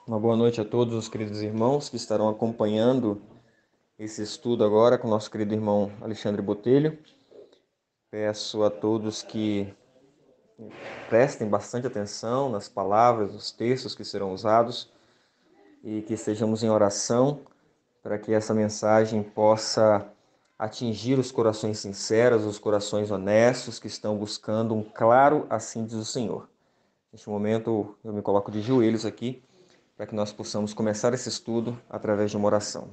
Uma boa noite a todos os queridos irmãos que estarão acompanhando esse estudo agora com o nosso querido irmão Alexandre Botelho. Peço a todos que prestem bastante atenção nas palavras, nos textos que serão usados e que estejamos em oração para que essa mensagem possa atingir os corações sinceros, os corações honestos que estão buscando um claro assim diz o Senhor. Neste momento eu me coloco de joelhos aqui para que nós possamos começar esse estudo através de uma oração.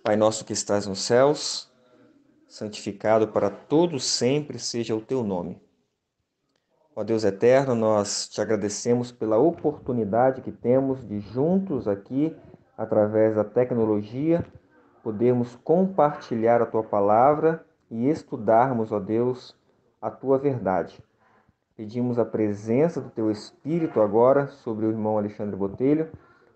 Pai nosso que estás nos céus, santificado para todos sempre seja o teu nome. Ó Deus eterno, nós te agradecemos pela oportunidade que temos de juntos aqui, através da tecnologia, podermos compartilhar a tua palavra e estudarmos, ó Deus, a tua verdade. Pedimos a presença do teu Espírito agora sobre o irmão Alexandre Botelho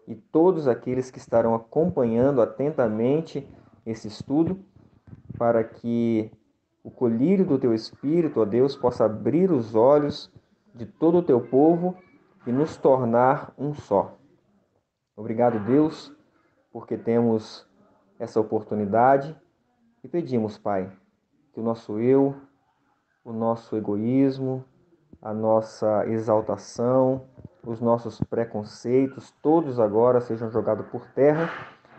e todos aqueles que estarão acompanhando atentamente esse estudo, para que o colírio do teu Espírito, ó Deus, possa abrir os olhos de todo o teu povo e nos tornar um só. Obrigado, Deus, porque temos essa oportunidade e pedimos, Pai, que o nosso eu, o nosso egoísmo, a nossa exaltação, os nossos preconceitos, todos agora sejam jogados por terra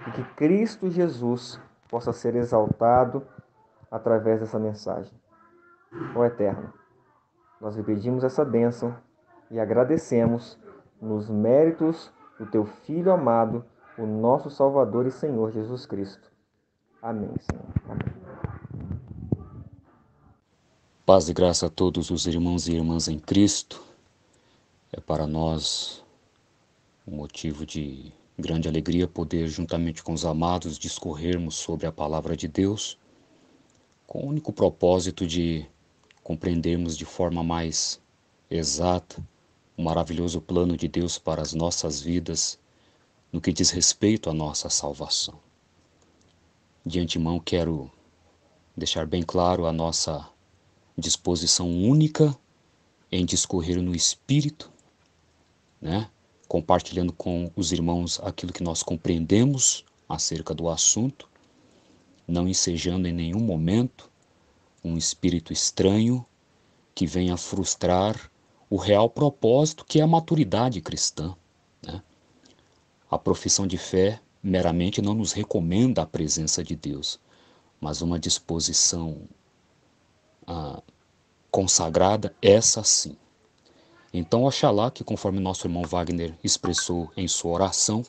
e que Cristo Jesus possa ser exaltado através dessa mensagem. Ó Eterno, nós lhe pedimos essa bênção e agradecemos nos méritos do teu Filho amado, o nosso Salvador e Senhor Jesus Cristo. Amém, Senhor. Amém. Paz e graça a todos os irmãos e irmãs em Cristo. É para nós um motivo de grande alegria poder, juntamente com os amados, discorrermos sobre a palavra de Deus, com o único propósito de compreendermos de forma mais exata o maravilhoso plano de Deus para as nossas vidas, no que diz respeito à nossa salvação. De antemão, quero deixar bem claro a nossa disposição única em discorrer no Espírito, né? Compartilhando com os irmãos aquilo que nós compreendemos acerca do assunto, não ensejando em nenhum momento um espírito estranho que venha frustrar o real propósito que é a maturidade cristã, né? A profissão de fé meramente não nos recomenda a presença de Deus, mas uma disposição consagrada, essa sim. Então, oxalá que, conforme nosso irmão Wagner expressou em sua oração,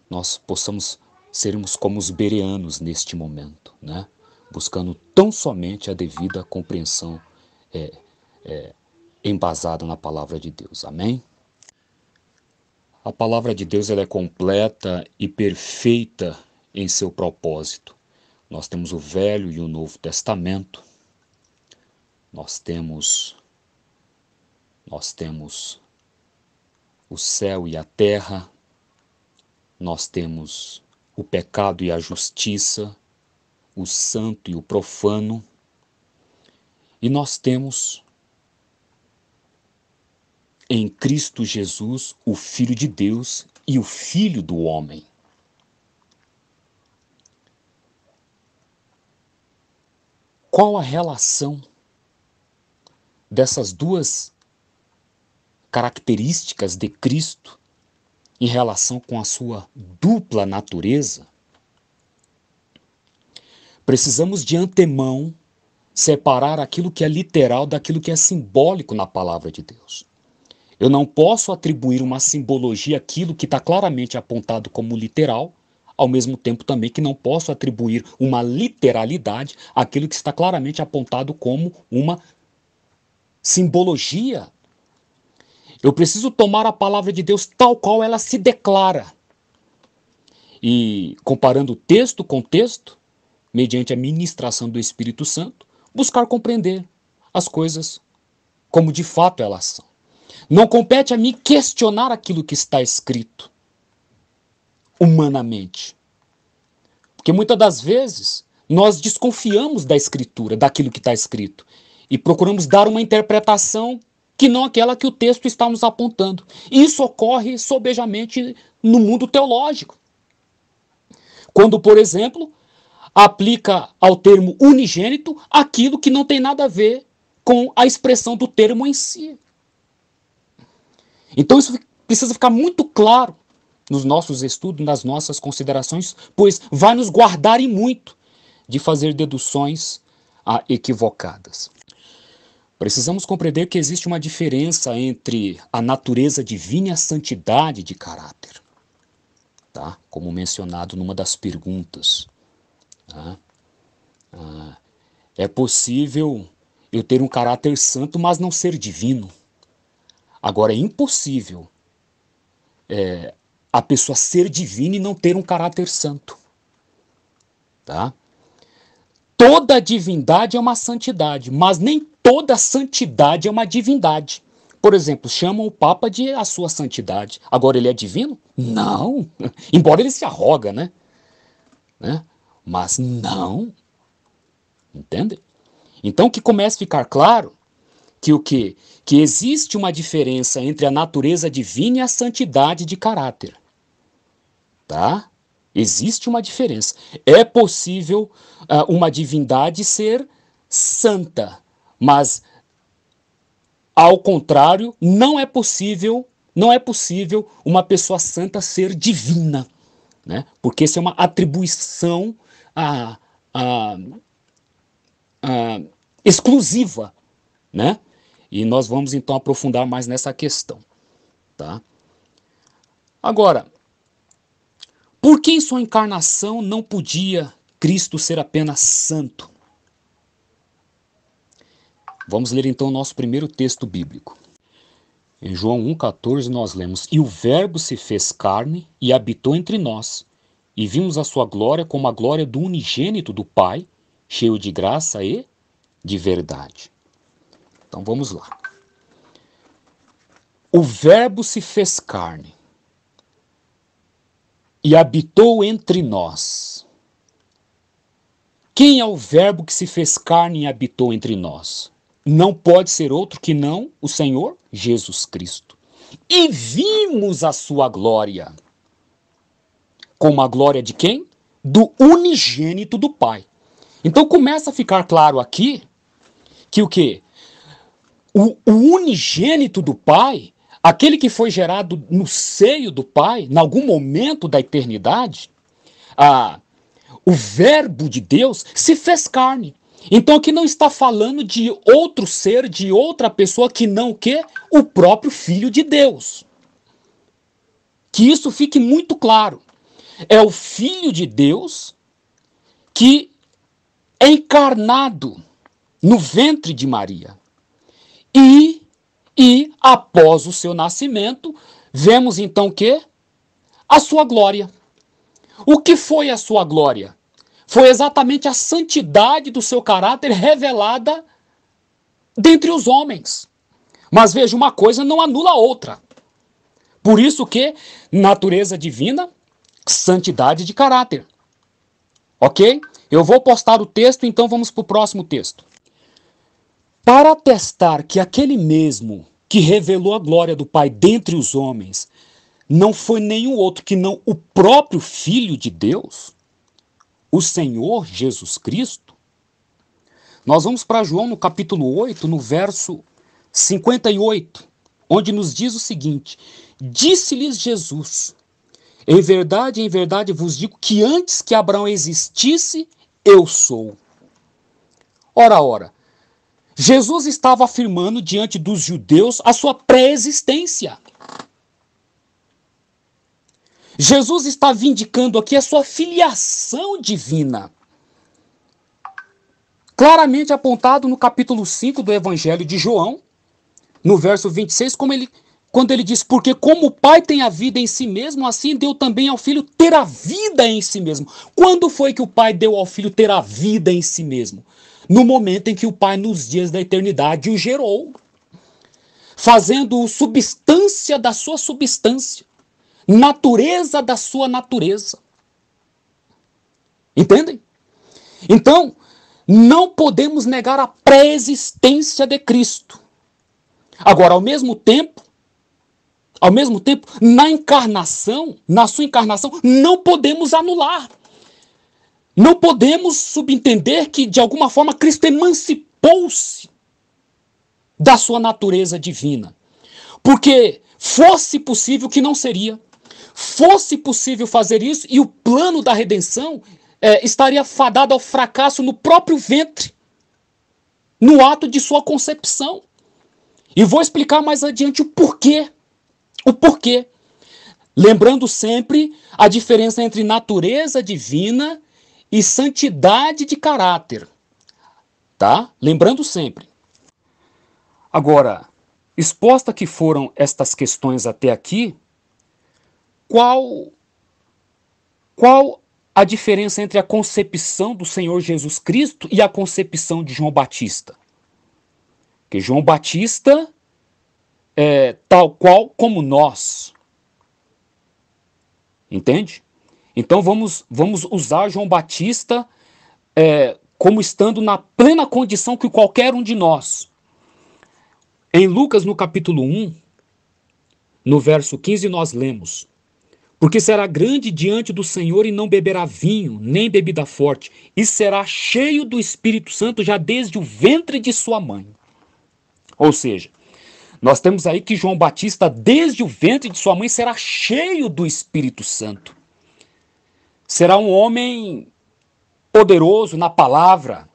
nós possamos sermos como os bereanos neste momento, né? Buscando tão somente a devida compreensão embasada na palavra de Deus. Amém? A palavra de Deus ela é completa e perfeita em seu propósito. Nós temos o Velho e o Novo Testamento. Nós temos o céu e a terra. Nós temos o pecado e a justiça, o santo e o profano. E nós temos em Cristo Jesus o Filho de Deus e o Filho do homem. Qual a relação dessas duas características de Cristo em relação com a sua dupla natureza? Precisamos de antemão separar aquilo que é literal daquilo que é simbólico na palavra de Deus. Eu não posso atribuir uma simbologia àquilo que está claramente apontado como literal, ao mesmo tempo também que não posso atribuir uma literalidade àquilo que está claramente apontado como uma simbologia. Eu preciso tomar a palavra de Deus tal qual ela se declara. E, comparando texto com texto, mediante a ministração do Espírito Santo, buscar compreender as coisas como de fato elas são. Não compete a mim questionar aquilo que está escrito humanamente. Porque muitas das vezes nós desconfiamos da escritura, daquilo que está escrito, e procuramos dar uma interpretação que não aquela que o texto está nos apontando. Isso ocorre sobejamente no mundo teológico. Quando, por exemplo, aplica ao termo unigênito aquilo que não tem nada a ver com a expressão do termo em si. Então isso precisa ficar muito claro nos nossos estudos, nas nossas considerações, pois vai nos guardar e muito de fazer deduções equivocadas. Precisamos compreender que existe uma diferença entre a natureza divina e a santidade de caráter, tá? Como mencionado numa das perguntas. Tá? É possível eu ter um caráter santo, mas não ser divino. Agora, é impossível a pessoa ser divina e não ter um caráter santo. Tá? Toda divindade é uma santidade, mas nem toda santidade é uma divindade. Por exemplo, chamam o Papa de a sua santidade. Agora, ele é divino? Não. Embora ele se arroga, né? Mas não. Entende? Então, que comece a ficar claro que o quê? Que existe uma diferença entre a natureza divina e a santidade de caráter. Tá? Existe uma diferença. É possível uma divindade ser santa, mas ao contrário, não é possível uma pessoa santa ser divina, né? Porque isso é uma atribuição exclusiva, né? E nós vamos então aprofundar mais nessa questão, tá? Agora, por que em sua encarnação não podia Cristo ser apenas santo? Vamos ler então o nosso primeiro texto bíblico. Em João 1,14 nós lemos: E o Verbo se fez carne e habitou entre nós, e vimos a sua glória como a glória do unigênito do Pai, cheio de graça e de verdade. Então vamos lá. O Verbo se fez carne e habitou entre nós. Quem é o Verbo que se fez carne e habitou entre nós? Não pode ser outro que não o Senhor Jesus Cristo. E vimos a sua glória. Como a glória de quem? Do unigênito do Pai. Então começa a ficar claro aqui que o quê? O unigênito do Pai, aquele que foi gerado no seio do Pai, em algum momento da eternidade, o Verbo de Deus se fez carne. Então aqui não está falando de outro ser, de outra pessoa que não o quê? O próprio Filho de Deus. Que isso fique muito claro. É o Filho de Deus que é encarnado no ventre de Maria. E após o seu nascimento, vemos então o quê? A sua glória. O que foi a sua glória? Foi exatamente a santidade do seu caráter revelada dentre os homens. Mas veja, uma coisa não anula a outra. Por isso que natureza divina, santidade de caráter. Ok? Eu vou postar o texto, então vamos para o próximo texto. Para atestar que aquele mesmo que revelou a glória do Pai dentre os homens não foi nenhum outro que não o próprio Filho de Deus, o Senhor Jesus Cristo, nós vamos para João no capítulo 8, no verso 58, onde nos diz o seguinte: Disse-lhes Jesus, em verdade vos digo que antes que Abraão existisse, eu sou. Ora, Jesus estava afirmando diante dos judeus a sua pré-existência. Jesus está vindicando aqui a sua filiação divina. Claramente apontado no capítulo 5 do Evangelho de João, no verso 26, quando ele diz: Porque como o Pai tem a vida em si mesmo, assim deu também ao Filho ter a vida em si mesmo. Quando foi que o Pai deu ao Filho ter a vida em si mesmo? No momento em que o Pai, nos dias da eternidade, o gerou, fazendo-o substância da sua substância, natureza da sua natureza. Entendem? Então, não podemos negar a pré-existência de Cristo. Agora, ao mesmo tempo, na encarnação, na sua encarnação, não podemos anular. Não podemos subentender que, de alguma forma, Cristo emancipou-se da sua natureza divina. Porque fosse possível que não seria. Fosse possível fazer isso e o plano da redenção estaria fadado ao fracasso no próprio ventre, no ato de sua concepção. E vou explicar mais adiante o porquê. O porquê. Lembrando sempre a diferença entre natureza divina e santidade de caráter. Tá? Lembrando sempre. Agora, exposta que foram estas questões até aqui, qual a diferença entre a concepção do Senhor Jesus Cristo e a concepção de João Batista? Porque João Batista é tal qual como nós. Entende? Então vamos usar João Batista como estando na plena condição que qualquer um de nós. Em Lucas, no capítulo 1, no verso 15, nós lemos: porque será grande diante do Senhor e não beberá vinho, nem bebida forte, e será cheio do Espírito Santo já desde o ventre de sua mãe. Ou seja, nós temos aí que João Batista, desde o ventre de sua mãe, será cheio do Espírito Santo. Será um homem poderoso na palavra.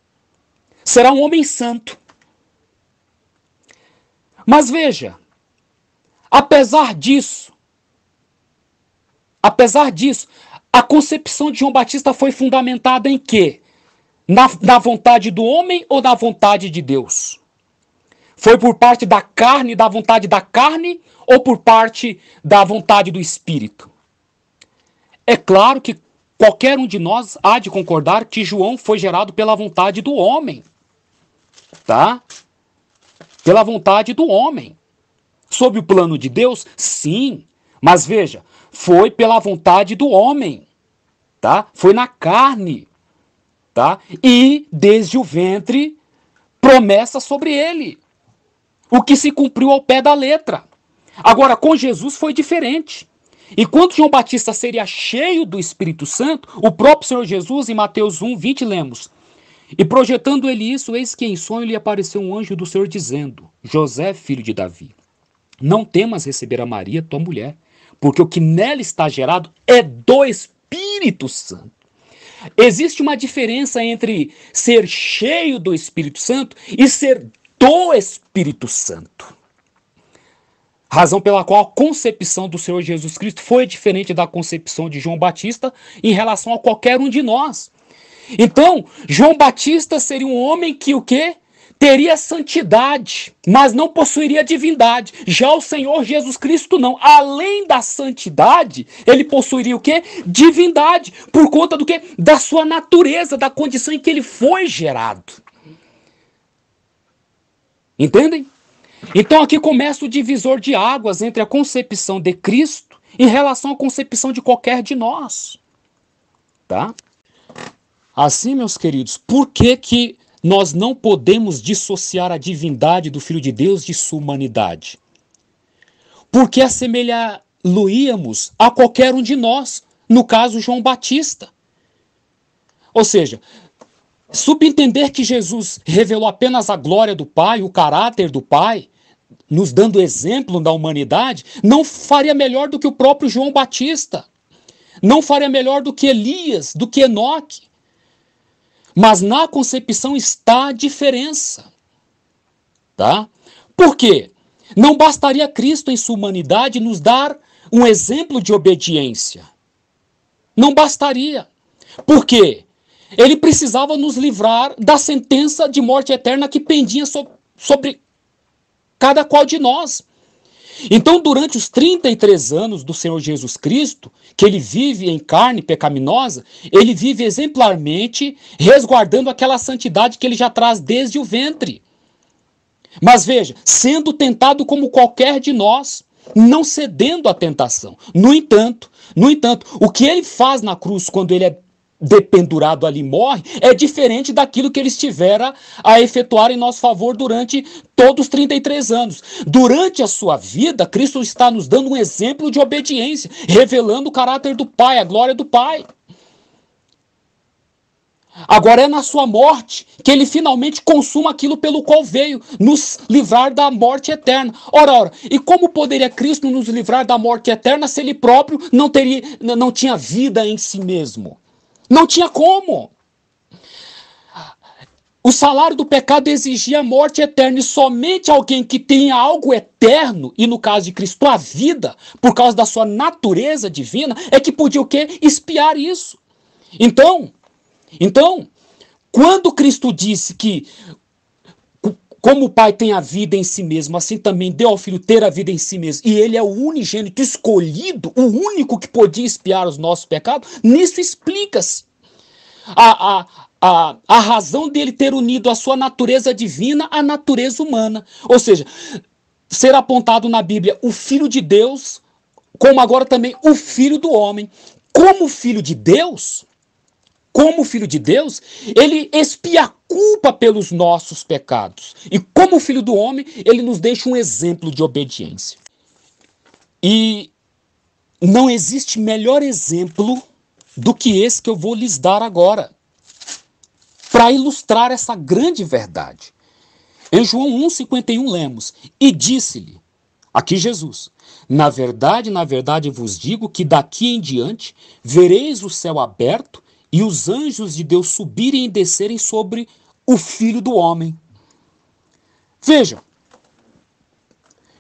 Será um homem santo. Mas veja, apesar disso, a concepção de João Batista foi fundamentada em quê? Na vontade do homem ou na vontade de Deus? Foi por parte da carne, da vontade da carne, ou por parte da vontade do Espírito? É claro que qualquer um de nós há de concordar que João foi gerado pela vontade do homem. Tá? Pela vontade do homem. Sob o plano de Deus? Sim. Mas veja, foi pela vontade do homem. Tá? Foi na carne. Tá? E desde o ventre, promessa sobre ele. O que se cumpriu ao pé da letra. Agora, com Jesus foi diferente. Enquanto João Batista seria cheio do Espírito Santo, o próprio Senhor Jesus, em Mateus 1, 20, lemos: e projetando ele isso, eis que em sonho lhe apareceu um anjo do Senhor dizendo: José, filho de Davi, não temas receber a Maria, tua mulher, porque o que nela está gerado é do Espírito Santo. Existe uma diferença entre ser cheio do Espírito Santo e ser do Espírito Santo. Razão pela qual a concepção do Senhor Jesus Cristo foi diferente da concepção de João Batista em relação a qualquer um de nós. Então, João Batista seria um homem que o quê? Teria santidade, mas não possuiria divindade. Já o Senhor Jesus Cristo não. Além da santidade, ele possuiria o quê? Divindade. Por conta do quê? Da sua natureza, da condição em que ele foi gerado. Entendem? Então aqui começa o divisor de águas entre a concepção de Cristo em relação à concepção de qualquer de nós. Tá? Assim, meus queridos, por que nós não podemos dissociar a divindade do Filho de Deus de sua humanidade? Porque assemelhá-lo-íamos a qualquer um de nós, no caso João Batista. Ou seja, subentender que Jesus revelou apenas a glória do Pai, o caráter do Pai, nos dando exemplo da humanidade, não faria melhor do que o próprio João Batista. Não faria melhor do que Elias, do que Enoque. Mas na concepção está a diferença. Tá? Por quê? Não bastaria Cristo em sua humanidade nos dar um exemplo de obediência. Não bastaria. Por quê? Ele precisava nos livrar da sentença de morte eterna que pendia sobre cada qual de nós. Então, durante os 33 anos do Senhor Jesus Cristo, que ele vive em carne pecaminosa, ele vive exemplarmente resguardando aquela santidade que ele já traz desde o ventre. Mas veja, sendo tentado como qualquer de nós, não cedendo à tentação. No entanto, o que ele faz na cruz quando ele é dependurado ali morre, é diferente daquilo que ele estivera a efetuar em nosso favor durante todos os 33 anos. Durante a sua vida, Cristo está nos dando um exemplo de obediência, revelando o caráter do Pai, a glória do Pai. Agora é na sua morte que ele finalmente consuma aquilo pelo qual veio, nos livrar da morte eterna. Ora, e como poderia Cristo nos livrar da morte eterna se ele próprio não tinha vida em si mesmo? Não tinha como. O salário do pecado exigia a morte eterna, e somente alguém que tenha algo eterno, e no caso de Cristo a vida, por causa da sua natureza divina, é que podia o quê? Expiar isso. Então, quando Cristo disse que como o Pai tem a vida em si mesmo, assim também deu ao Filho ter a vida em si mesmo, e ele é o unigênito escolhido, o único que podia expiar os nossos pecados, nisso explica-se a razão dele ter unido a sua natureza divina à natureza humana. Ou seja, ser apontado na Bíblia o Filho de Deus, como agora também o Filho do homem. Como Filho de Deus, ele expia a culpa pelos nossos pecados. E como Filho do homem, ele nos deixa um exemplo de obediência. E não existe melhor exemplo do que esse que eu vou lhes dar agora, para ilustrar essa grande verdade. Em João 1,51 lemos: E disse-lhe, aqui Jesus, na verdade vos digo que daqui em diante vereis o céu aberto e os anjos de Deus subirem e descerem sobre o Filho do Homem. Vejam,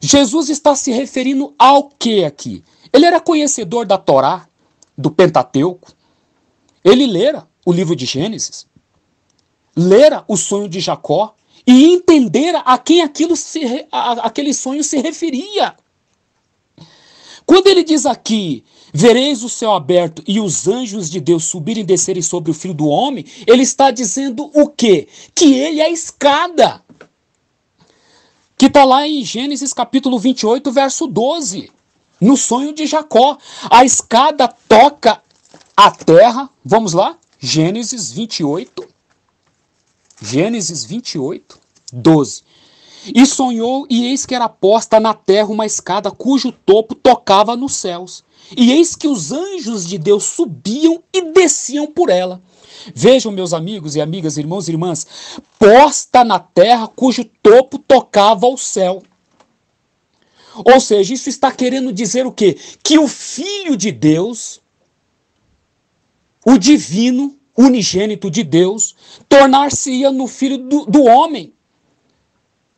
Jesus está se referindo ao que aqui? Ele era conhecedor da Torá, do Pentateuco. Ele lera o livro de Gênesis, lera o sonho de Jacó e entendera a quem aquele sonho se referia. Quando ele diz aqui, vereis o céu aberto e os anjos de Deus subirem e descerem sobre o Filho do Homem, ele está dizendo o quê? Que ele é a escada. Que está lá em Gênesis capítulo 28, verso 12. No sonho de Jacó. A escada toca a terra. Vamos lá? Gênesis 28, 12. E sonhou, e eis que era posta na terra uma escada cujo topo tocava nos céus. E eis que os anjos de Deus subiam e desciam por ela. Vejam, meus amigos e amigas, irmãos e irmãs, posta na terra cujo topo tocava ao céu. Ou seja, isso está querendo dizer o quê? Que o Filho de Deus, o divino, unigênito de Deus, tornar-se-ia no Filho do homem,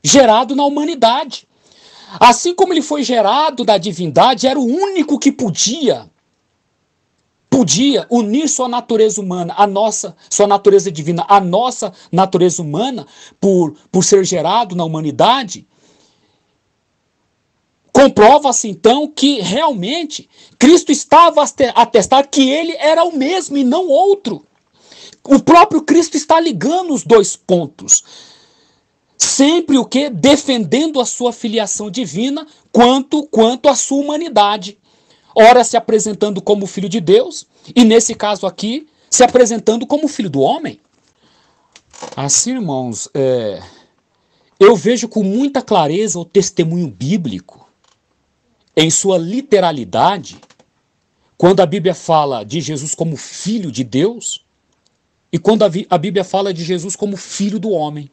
gerado na humanidade. Assim como ele foi gerado da divindade, era o único que podia unir sua natureza humana, sua natureza divina, a nossa natureza humana, por ser gerado na humanidade. Comprova-se então que realmente Cristo estava a atestar que ele era o mesmo e não outro. O próprio Cristo está ligando os dois pontos. Sempre o que? Defendendo a sua filiação divina quanto a sua humanidade. Ora se apresentando como Filho de Deus e nesse caso aqui se apresentando como Filho do homem. Assim, irmãos, eu vejo com muita clareza o testemunho bíblico em sua literalidade, quando a Bíblia fala de Jesus como Filho de Deus e quando a Bíblia fala de Jesus como Filho do homem.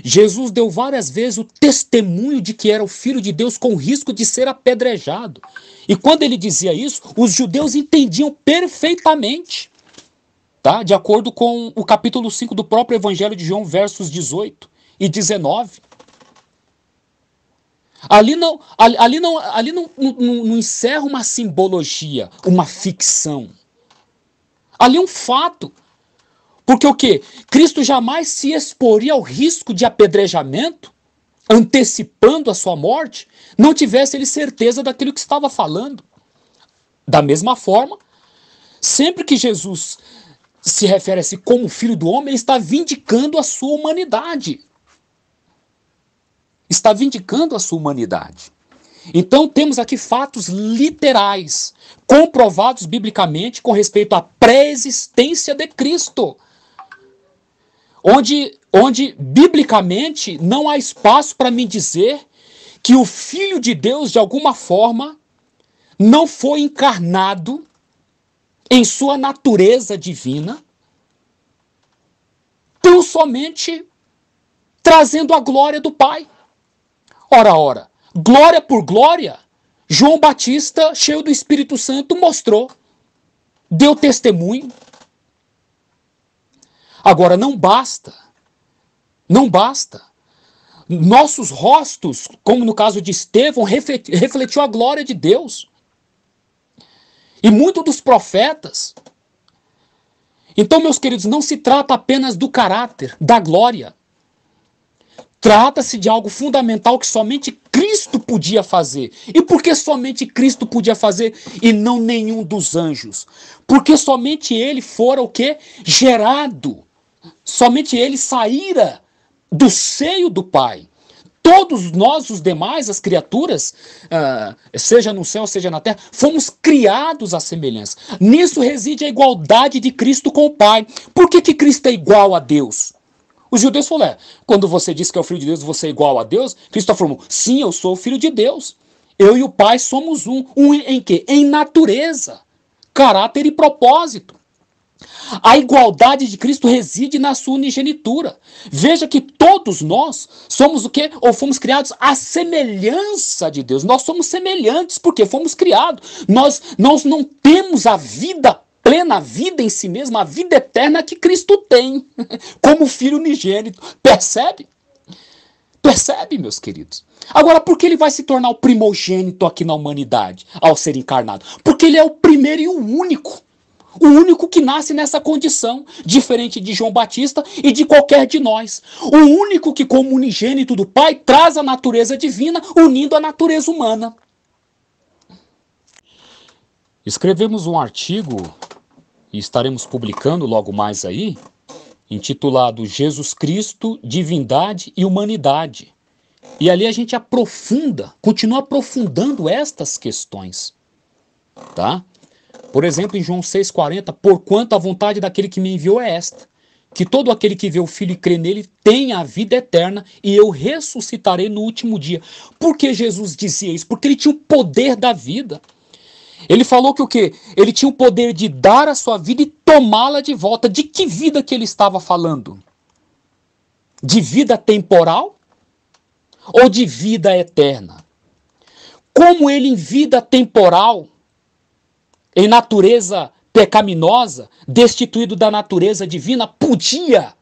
Jesus deu várias vezes o testemunho de que era o Filho de Deus com risco de ser apedrejado. E quando ele dizia isso, os judeus entendiam perfeitamente. Tá? De acordo com o capítulo 5 do próprio Evangelho de João, versos 18 e 19. Ali não encerra uma simbologia, uma ficção. Ali é um fato. Porque o quê? Cristo jamais se exporia ao risco de apedrejamento, antecipando a sua morte, não tivesse ele certeza daquilo que estava falando. Da mesma forma, sempre que Jesus se refere a si como Filho do homem, ele está vindicando a sua humanidade. Está vindicando a sua humanidade. Então temos aqui fatos literais, comprovados biblicamente com respeito à pré-existência de Cristo. Onde biblicamente não há espaço para me dizer que o Filho de Deus, de alguma forma, não foi encarnado em sua natureza divina, tão somente trazendo a glória do Pai. Ora, glória por glória, João Batista, cheio do Espírito Santo, mostrou, deu testemunho. Agora, não basta. Nossos rostos, como no caso de Estevão, refletiu a glória de Deus. E muitos dos profetas. Então, meus queridos, não se trata apenas do caráter, da glória. Trata-se de algo fundamental que somente Cristo podia fazer. E por que somente Cristo podia fazer e não nenhum dos anjos? Porque somente ele fora o quê? Gerado. Somente ele saíra do seio do Pai. Todos nós, os demais, as criaturas, seja no céu, seja na terra, fomos criados à semelhança. Nisso reside a igualdade de Cristo com o Pai. Por que Cristo é igual a Deus? Os judeus falaram, quando você diz que é o Filho de Deus, você é igual a Deus? Cristo afirmou, sim, eu sou o Filho de Deus. Eu e o Pai somos um. Um em quê? Em natureza, caráter e propósito. A igualdade de Cristo reside na sua unigenitura. Veja que todos nós somos o quê? Ou fomos criados à semelhança de Deus. Nós somos semelhantes porque fomos criados. Nós não temos a vida plena, a vida em si mesma, a vida eterna que Cristo tem, como Filho unigênito. Percebe? Percebe, meus queridos? Agora, por que ele vai se tornar o primogênito aqui na humanidade, ao ser encarnado? Porque ele é o primeiro e o único. O único que nasce nessa condição, diferente de João Batista e de qualquer de nós. O único que, como unigênito do Pai, traz a natureza divina, unindo a natureza humana. Escrevemos um artigo, e estaremos publicando logo mais aí, intitulado Jesus Cristo, Divindade e Humanidade. E ali a gente aprofunda, continua aprofundando estas questões. Tá? Por exemplo, em João 6,40, porquanto a vontade daquele que me enviou é esta, que todo aquele que vê o Filho e crê nele tenha a vida eterna e eu ressuscitarei no último dia. Por que Jesus dizia isso? Porque ele tinha o poder da vida. Ele falou que o quê? Ele tinha o poder de dar a sua vida e tomá-la de volta. De que vida que ele estava falando? De vida temporal ou de vida eterna? Como ele em vida temporal, em natureza pecaminosa, destituído da natureza divina, podia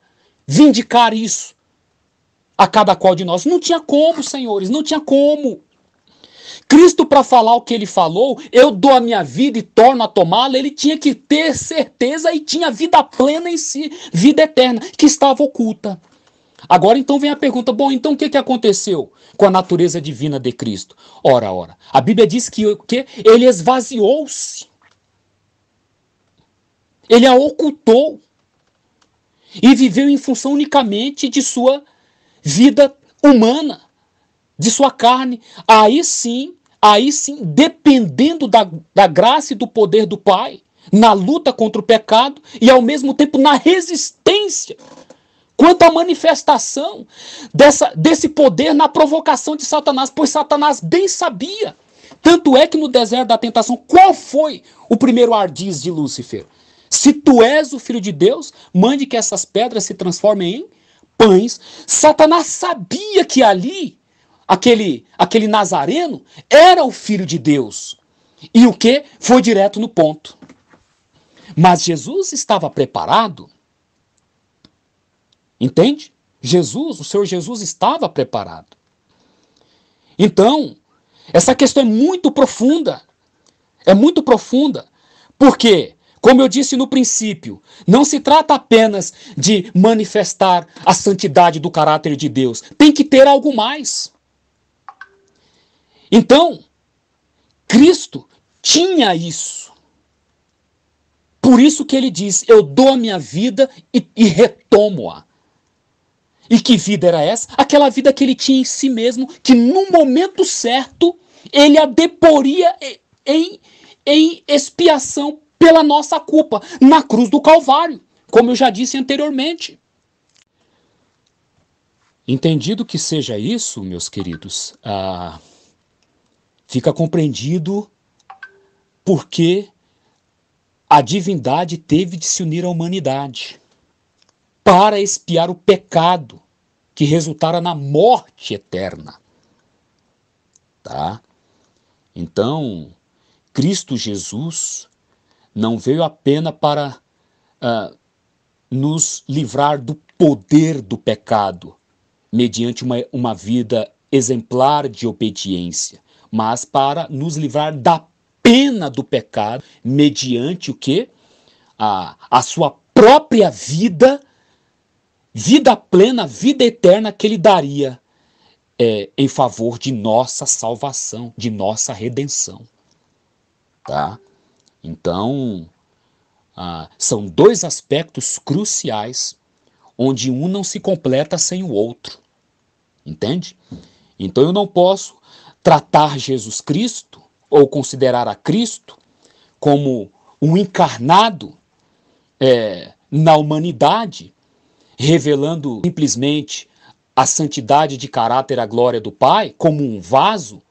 vindicar isso a cada qual de nós? Não tinha como, senhores, não tinha como. Cristo, para falar o que ele falou, eu dou a minha vida e torno a tomá-la, ele tinha que ter certeza e tinha vida plena em si, vida eterna, que estava oculta. Agora então vem a pergunta, bom, então o que aconteceu com a natureza divina de Cristo? Ora, a Bíblia diz que ele esvaziou-se. Ele a ocultou e viveu em função unicamente de sua vida humana, de sua carne. Aí sim, dependendo da graça e do poder do Pai, na luta contra o pecado e ao mesmo tempo na resistência quanto à manifestação desse poder na provocação de Satanás, pois Satanás bem sabia. Tanto é que no deserto da tentação, qual foi o primeiro ardiz de Lúcifer? Se tu és o Filho de Deus, mande que essas pedras se transformem em pães. Satanás sabia que ali, aquele nazareno, era o Filho de Deus. E o que? Foi direto no ponto. Mas Jesus estava preparado. Entende? O Senhor Jesus estava preparado. Então, essa questão é muito profunda. É muito profunda. Por quê? Como eu disse no princípio, não se trata apenas de manifestar a santidade do caráter de Deus. Tem que ter algo mais. Então, Cristo tinha isso. Por isso que ele diz, eu dou a minha vida e retomo-a. E que vida era essa? Aquela vida que ele tinha em si mesmo, que no momento certo, ele a deporia em expiação pela nossa culpa, na cruz do Calvário, como eu já disse anteriormente. Entendido que seja isso, meus queridos, fica compreendido porque a divindade teve de se unir à humanidade para expiar o pecado que resultara na morte eterna. Tá? Então, Cristo Jesus não veio apenas para nos livrar do poder do pecado, mediante uma vida exemplar de obediência, mas para nos livrar da pena do pecado, mediante o quê? A sua própria vida plena, vida eterna que ele daria em favor de nossa salvação, de nossa redenção. Tá? Então, são dois aspectos cruciais, onde um não se completa sem o outro. Entende? Então eu não posso tratar Jesus Cristo, ou considerar a Cristo, como um encarnado na humanidade, revelando simplesmente a santidade de caráter, a glória do Pai, como um vaso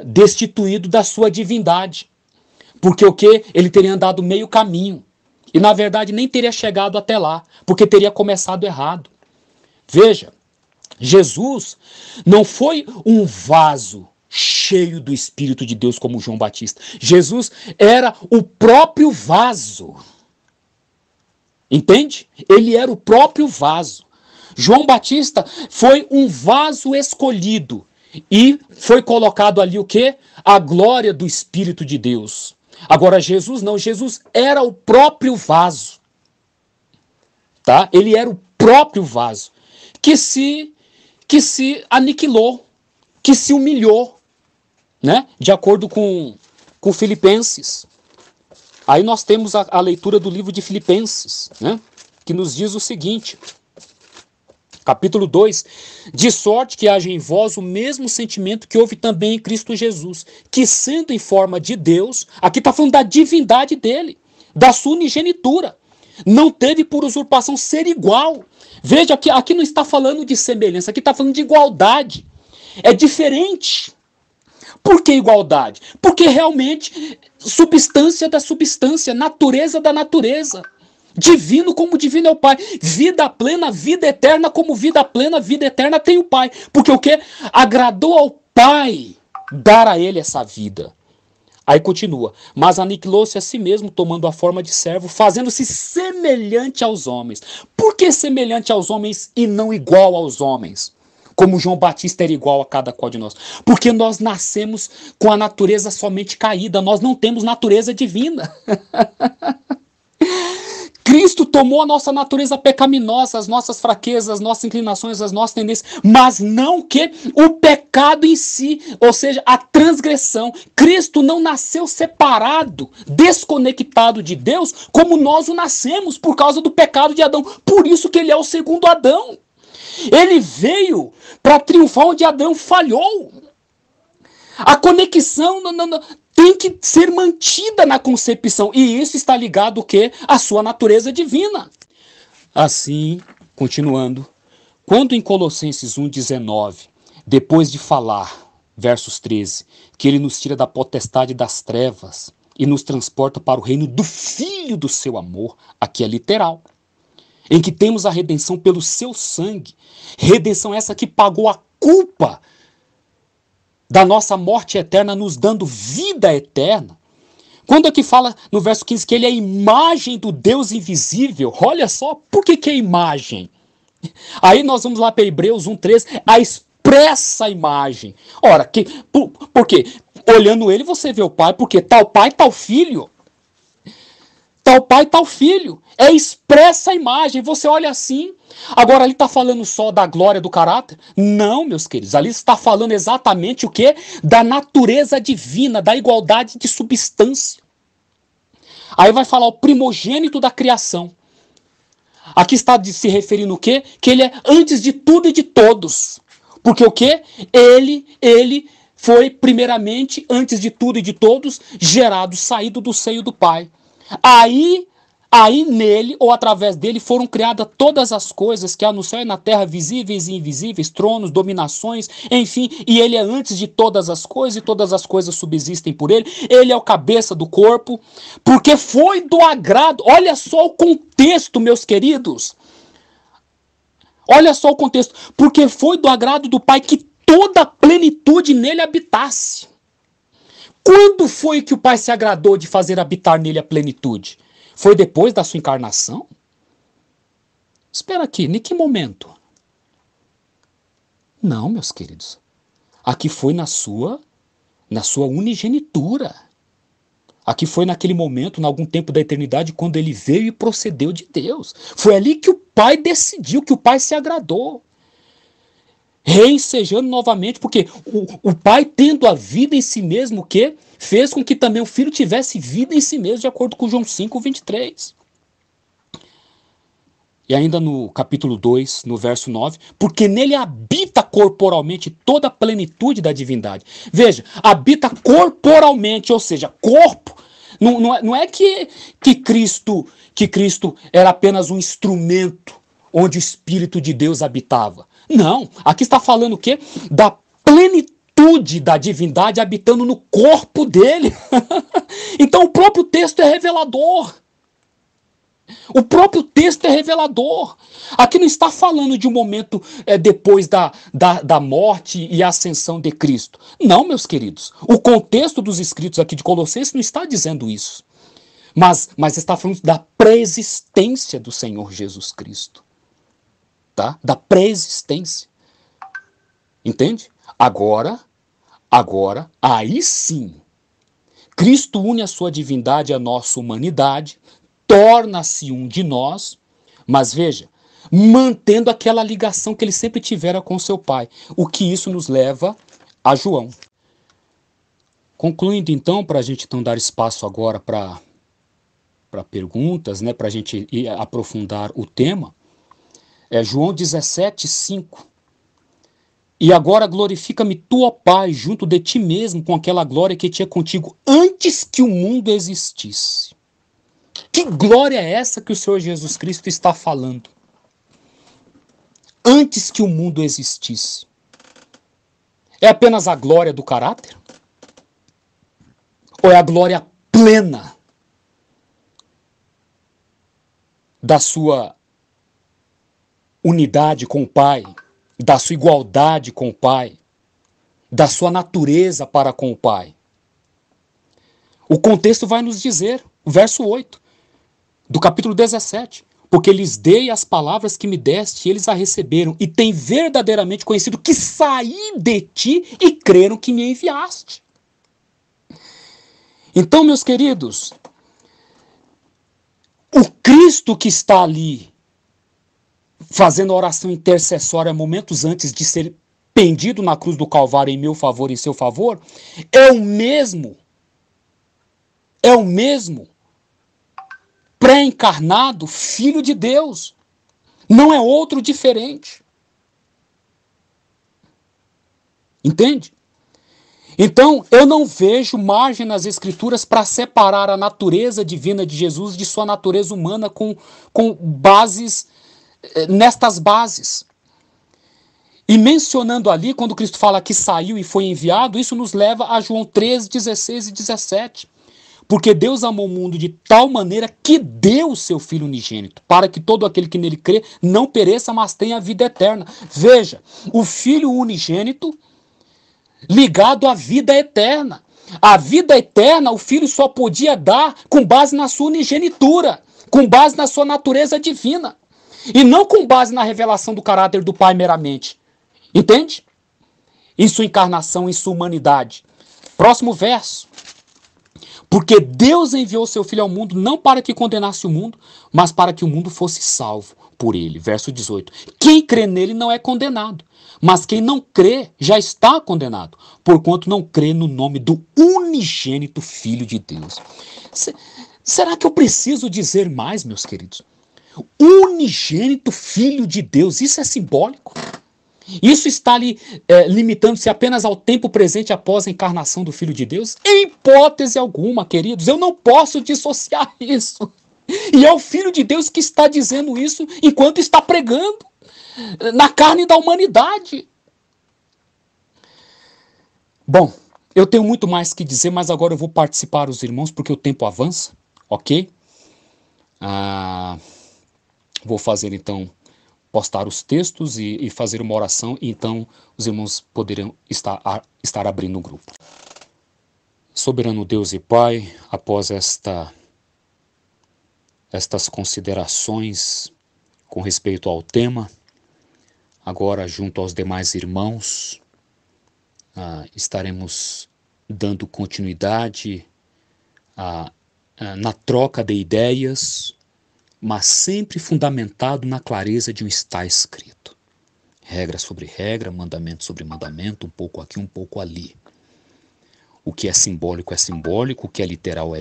destituído da sua divindade. Porque o quê? Ele teria andado meio caminho. E na verdade nem teria chegado até lá, porque teria começado errado. Veja, Jesus não foi um vaso cheio do Espírito de Deus como João Batista. Jesus era o próprio vaso. Entende? Ele era o próprio vaso. João Batista foi um vaso escolhido e foi colocado ali o quê? A glória do Espírito de Deus. Agora Jesus não, Jesus era o próprio vaso. Tá? Ele era o próprio vaso que se aniquilou, que se humilhou, né? De acordo com Filipenses. Aí nós temos a leitura do livro de Filipenses, né? Que nos diz o seguinte, capítulo 2, de sorte que haja em vós o mesmo sentimento que houve também em Cristo Jesus, que sendo em forma de Deus, aqui está falando da divindade dele, da sua unigenitura, não teve por usurpação ser igual. Veja, aqui não está falando de semelhança, aqui está falando de igualdade. É diferente. Por que igualdade? Porque realmente substância da substância, natureza da natureza. Divino como divino é o Pai. Vida plena, vida eterna como vida plena, vida eterna tem o Pai. Porque o que? Agradou ao Pai dar a ele essa vida. Aí continua. Mas aniquilou-se a si mesmo, tomando a forma de servo, fazendo-se semelhante aos homens. Por que semelhante aos homens e não igual aos homens? Como João Batista era igual a cada qual de nós. Porque nós nascemos com a natureza somente caída. Nós não temos natureza divina. Cristo tomou a nossa natureza pecaminosa, as nossas fraquezas, as nossas inclinações, as nossas tendências, mas não que o pecado em si, ou seja, a transgressão. Cristo não nasceu separado, desconectado de Deus, como nós o nascemos por causa do pecado de Adão. Por isso que ele é o segundo Adão. Ele veio para triunfar onde Adão falhou. A conexão tem que ser mantida na concepção. E isso está ligado o quê? À sua natureza divina. Assim, continuando, quando em Colossenses 1,19, depois de falar, versos 13, que ele nos tira da potestade das trevas e nos transporta para o reino do Filho do seu amor, aqui é literal, em que temos a redenção pelo seu sangue, redenção essa que pagou a culpa da nossa morte eterna, nos dando vida eterna. Quando aqui fala no verso 15 que ele é a imagem do Deus invisível, olha só, por que é imagem? Aí nós vamos lá para Hebreus 1,13, a expressa imagem. Ora, por quê? Olhando ele você vê o Pai, porque tal Pai, tal Filho. Tal Pai, tal Filho. É expressa a imagem. Você olha assim. Agora ali está falando só da glória do caráter? Não, meus queridos. Ali está falando exatamente o quê? Da natureza divina, da igualdade de substância. Aí vai falar o primogênito da criação. Aqui está se referindo o quê? Que ele é antes de tudo e de todos. Porque o quê? Ele foi primeiramente, antes de tudo e de todos, gerado, saído do seio do Pai. Aí nele, ou através dele, foram criadas todas as coisas que há no céu e na terra, visíveis e invisíveis, tronos, dominações, enfim, e ele é antes de todas as coisas, e todas as coisas subsistem por ele. Ele é o cabeça do corpo, porque foi do agrado. Olha só o contexto, meus queridos. Olha só o contexto. Porque foi do agrado do Pai que toda a plenitude nele habitasse. Quando foi que o Pai se agradou de fazer habitar nele a plenitude? Foi depois da sua encarnação? Espera aqui, em que momento? Não, meus queridos. Aqui foi na sua unigenitura. Aqui foi naquele momento, em algum tempo da eternidade, quando ele veio e procedeu de Deus. Foi ali que o Pai decidiu, que o Pai se agradou. Reensejando novamente, porque o Pai, tendo a vida em si mesmo, que fez com que também o Filho tivesse vida em si mesmo, de acordo com João 5:23. E ainda no capítulo 2, no verso 9, porque nele habita corporalmente toda a plenitude da divindade. Veja, habita corporalmente, ou seja, corpo. Não é que Cristo era apenas um instrumento onde o Espírito de Deus habitava. Não, aqui está falando o quê? Da plenitude da divindade habitando no corpo dele. Então o próprio texto é revelador. O próprio texto é revelador. Aqui não está falando de um momento depois da morte e ascensão de Cristo. Não, meus queridos. O contexto dos escritos aqui de Colossenses não está dizendo isso. Mas está falando da pré-existência do Senhor Jesus Cristo. Tá? Da pré-existência. Entende? Agora, aí sim, Cristo une a sua divindade à nossa humanidade, torna-se um de nós, mas veja, mantendo aquela ligação que ele sempre tivera com seu Pai. O que isso nos leva a João. Concluindo então, para a gente então dar espaço agora para perguntas, né, para a gente ir aprofundar o tema, João 17:5. E agora glorifica-me tu, ó Pai, junto de ti mesmo, com aquela glória que tinha contigo antes que o mundo existisse. Que glória é essa que o Senhor Jesus Cristo está falando? Antes que o mundo existisse. É apenas a glória do caráter? Ou é a glória plena da sua unidade com o Pai, da sua igualdade com o Pai, da sua natureza para com o Pai? O contexto vai nos dizer, o verso 8, do capítulo 17. Porque lhes dei as palavras que me deste, e eles a receberam, e têm verdadeiramente conhecido que saí de ti e creram que me enviaste. Então, meus queridos, o Cristo que está ali, fazendo a oração intercessória momentos antes de ser pendido na cruz do Calvário em meu favor e em seu favor, é o mesmo pré-encarnado Filho de Deus. Não é outro diferente. Entende? Então, eu não vejo margem nas Escrituras para separar a natureza divina de Jesus de sua natureza humana com bases, nestas bases. E mencionando ali, quando Cristo fala que saiu e foi enviado, isso nos leva a João 3, 16 e 17. Porque Deus amou o mundo de tal maneira que deu o seu Filho unigênito, para que todo aquele que nele crê não pereça, mas tenha a vida eterna. Veja, o Filho unigênito ligado à vida eterna. A vida eterna o Filho só podia dar com base na sua unigenitura, com base na sua natureza divina, e não com base na revelação do caráter do Pai meramente. Entende? Em sua encarnação, em sua humanidade. Próximo verso. Porque Deus enviou seu Filho ao mundo não para que condenasse o mundo, mas para que o mundo fosse salvo por ele. Verso 18. Quem crê nele não é condenado, mas quem não crê já está condenado, porquanto não crê no nome do unigênito Filho de Deus. Será que eu preciso dizer mais, meus queridos? Unigênito Filho de Deus, isso é simbólico? Isso está ali limitando-se apenas ao tempo presente após a encarnação do Filho de Deus? Em hipótese alguma, queridos, eu não posso dissociar isso. E é o Filho de Deus que está dizendo isso enquanto está pregando na carne da humanidade. Bom, eu tenho muito mais que dizer, mas agora eu vou participar os irmãos porque o tempo avança, ok? Vou fazer então, postar os textos e fazer uma oração, e então os irmãos poderão estar abrindo o grupo. Soberano Deus e Pai, após estas considerações com respeito ao tema, agora junto aos demais irmãos, estaremos dando continuidade na troca de ideias, mas sempre fundamentado na clareza de um está escrito. Regra sobre regra, mandamento sobre mandamento, um pouco aqui, um pouco ali. O que é simbólico, o que é literal,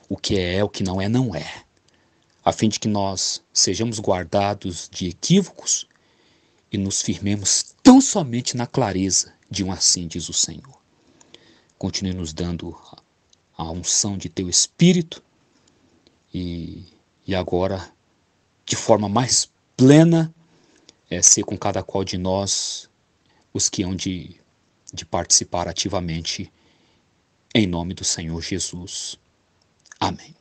o que é, o que não é, não é. A fim de que nós sejamos guardados de equívocos e nos firmemos tão somente na clareza de um assim diz o Senhor. Continue nos dando a unção de Teu Espírito e agora, de forma mais plena, ser com cada qual de nós os que hão de participar ativamente, em nome do Senhor Jesus. Amém.